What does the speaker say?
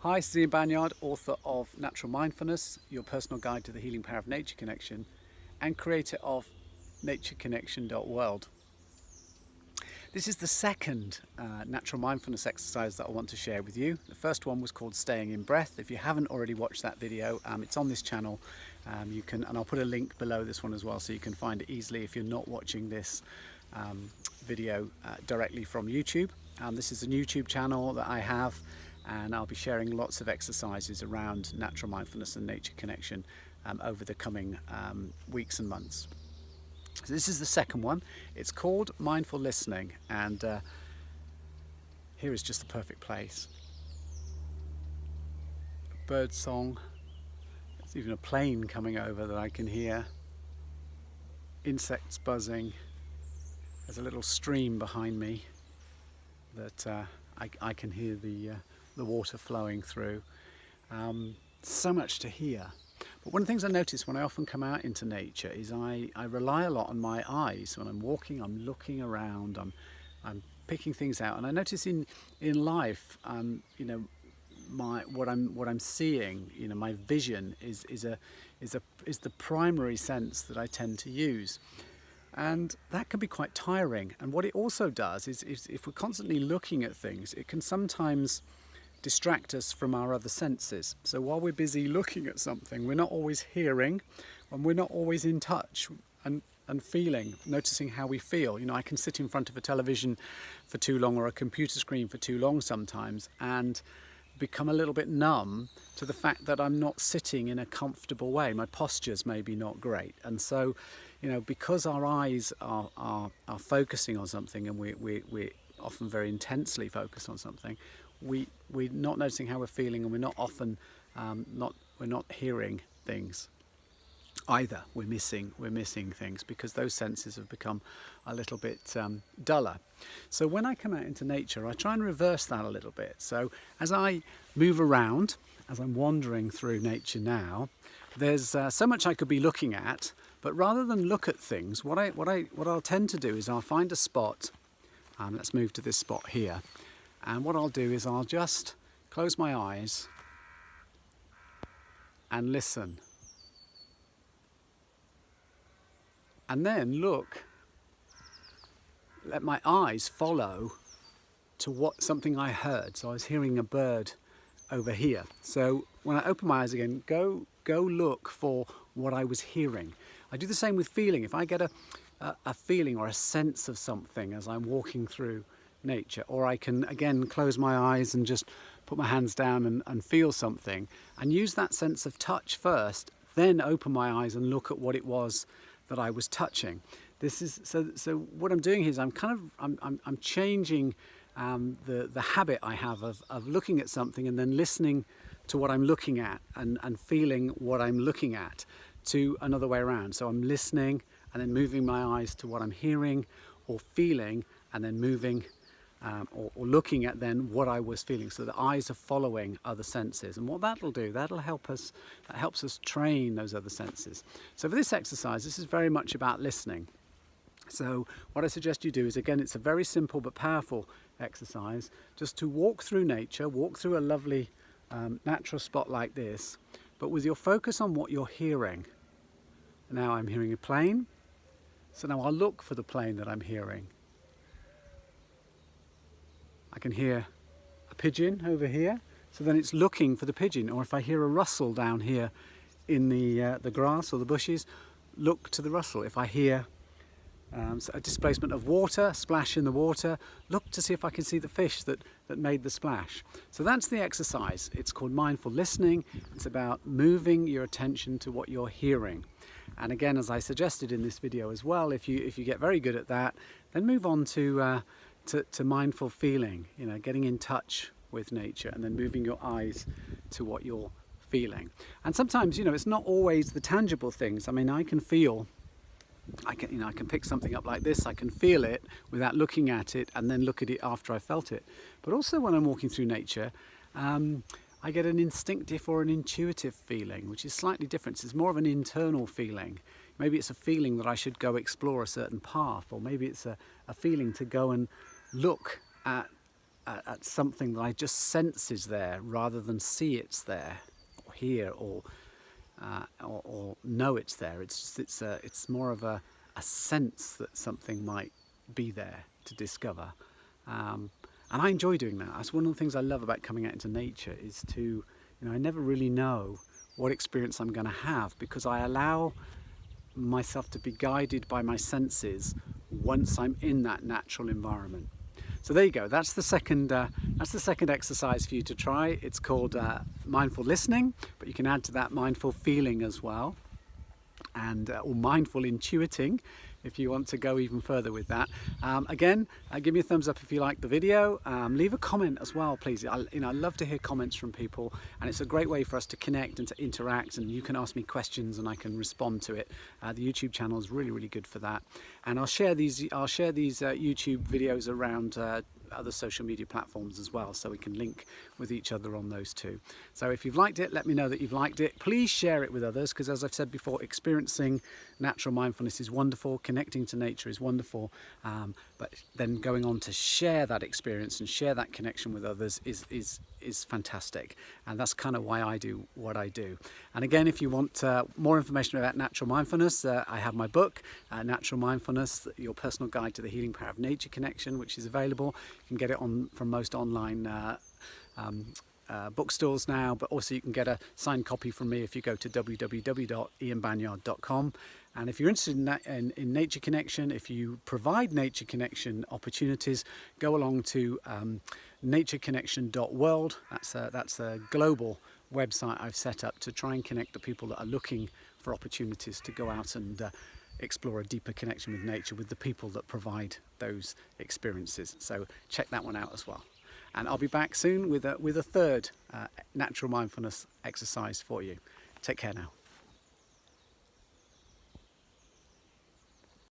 Hi, this is Ian Banyard, author of Natural Mindfulness, your personal guide to the healing power of nature connection, and creator of natureconnection.world. This is the second natural mindfulness exercise that I want to share with you. The first one was called Staying in Breath. If you haven't already watched that video, it's on this channel. You can, and I'll put a link below this one as well, so you can find it easily if you're not watching this video directly from YouTube. This is a YouTube channel that I have, and I'll be sharing lots of exercises around natural mindfulness and nature connection over the coming weeks and months. So this is the second one. It's called Mindful Listening, and here is just the perfect place. Bird song. There's even a plane coming over that I can hear. Insects buzzing. There's a little stream behind me that I can hear the water flowing through. So much to hear. But one of the things I notice when I often come out into nature is I rely a lot on my eyes. When I'm walking, I'm looking around, I'm picking things out, and I notice in life, what I'm seeing, my vision is the primary sense that I tend to use. And that can be quite tiring. And what it also does is if we're constantly looking at things, it can sometimes distract us from our other senses. So while we're busy looking at something, we're not always hearing, and we're not always in touch and feeling, noticing how we feel. I can sit in front of a television for too long, or a computer screen for too long sometimes, and become a little bit numb to the fact that I'm not sitting in a comfortable way. My posture's maybe not great. And so, because our eyes are focusing on something, and we're often very intensely focused on something, we're not noticing how we're feeling, and we're not often we're not hearing things either. We're missing things because those senses have become a little bit duller. So when I come out into nature, I try and reverse that a little bit. So as I move around, as I'm wandering through nature now, there's so much I could be looking at, but rather than look at things, what I'll tend to do is I'll find a spot. Let's move to this spot here. And what I'll do is I'll just close my eyes and listen. And then let my eyes follow to something I heard. So I was hearing a bird over here. So when I open my eyes again, go look for what I was hearing. I do the same with feeling. If I get a feeling or a sense of something as I'm walking through nature, or I can again close my eyes and just put my hands down and feel something, and use that sense of touch first, then open my eyes and look at what it was that I was touching. This is so what I'm doing here is I'm changing the habit I have of looking at something and then listening to what I'm looking at and feeling what I'm looking at, to another way around. So I'm listening and then moving my eyes to what I'm hearing or feeling, and then moving or looking at then what I was feeling. So the eyes are following other senses, and what that'll do, that helps us train those other senses. So for this exercise, this is very much about listening. So what I suggest you do is, again, it's a very simple but powerful exercise, just to walk through nature, walk through a lovely natural spot like this, but with your focus on what you're hearing. Now I'm hearing a plane, so now I'll look for the plane that I'm hearing. I can hear a pigeon over here, so then it's looking for the pigeon. Or if I hear a rustle down here in the grass or the bushes, look to the rustle. If I hear a displacement of water, splash in the water, look to see if I can see the fish that made the splash. So that's the exercise. It's called mindful listening. It's about moving your attention to what you're hearing. And again, as I suggested in this video as well, if you get very good at that, then move on to mindful feeling, getting in touch with nature, and then moving your eyes to what you're feeling. And sometimes, it's not always the tangible things. I mean, I can pick something up like this, I can feel it without looking at it, and then look at it after I felt it. But also when I'm walking through nature, I get an instinctive or an intuitive feeling, which is slightly different. It's more of an internal feeling. Maybe it's a feeling that I should go explore a certain path, or maybe it's a feeling to go and look at at something that I just sense is there rather than see it's there or hear or know it's there. It's more of a sense that something might be there to discover. And I enjoy doing that. That's one of the things I love about coming out into nature, is to, I never really know what experience I'm going to have, because I allow myself to be guided by my senses once I'm in that natural environment. So there you go. That's the second exercise for you to try. It's called mindful listening, but you can add to that mindful feeling as well, and or mindful intuiting, if you want to go even further with that. Again, give me a thumbs up if you like the video. Leave a comment as well, please. I love to hear comments from people, and it's a great way for us to connect and to interact, and you can ask me questions and I can respond to it. The YouTube channel is really, really good for that. And I'll share these YouTube videos around other social media platforms as well, so we can link with each other on those too. So if you've liked it, let me know that you've liked it. Please share it with others, because as I've said before, experiencing natural mindfulness is wonderful, connecting to nature is wonderful, but then going on to share that experience and share that connection with others is fantastic. And that's kind of why I do what I do. And again, if you want more information about natural mindfulness, I have my book, Natural Mindfulness, Your Personal Guide to the Healing Power of Nature Connection, which is available. You can get it from most online bookstores now, but also you can get a signed copy from me if you go to www.ianbanyard.com. And if you're interested in nature connection, if you provide nature connection opportunities, go along to natureconnection.world. That's a global website I've set up to try and connect the people that are looking for opportunities to go out and explore a deeper connection with nature, with the people that provide those experiences. So check that one out as well. And I'll be back soon with a third natural mindfulness exercise for you. Take care now.